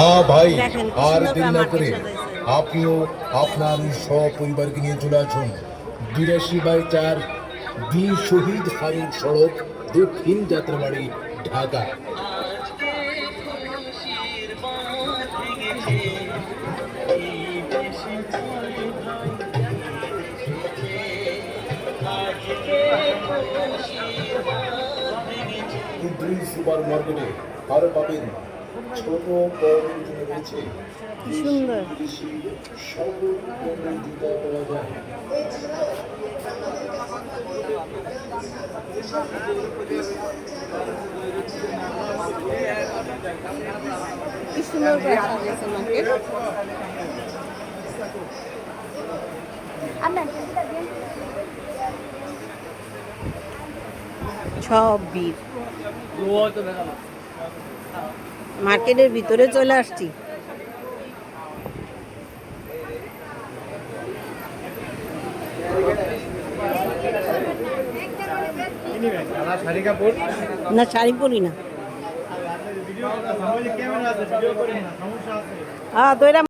হ্যাঁ ভাই, দেখেন কি আর সুন্দর দেরি করে না মার্কেট করে সাজাইছে। আপনিও আপনার সপরিবারকে নিয়ে চলে আসুন 82/4 বীর শহীদ ফারুক সড়ক, দক্ষিণ যাত্রাবাড়ি, ঢাকা। কুদ্রি সুপার মার্কেটে আরো পাবেন ছোট বড়দের জন্য রয়েছে কি সুন্দর। দেশি সকল ধরনের জুতা পাওয়া যায়। কি সুন্দর করে সাজিয়েছে মার্কেট। সব ভিড়। মার্কেটের ভিতরে চলে আসছি। না, শাড়ি পরি না। হ্যাঁ, তো এরা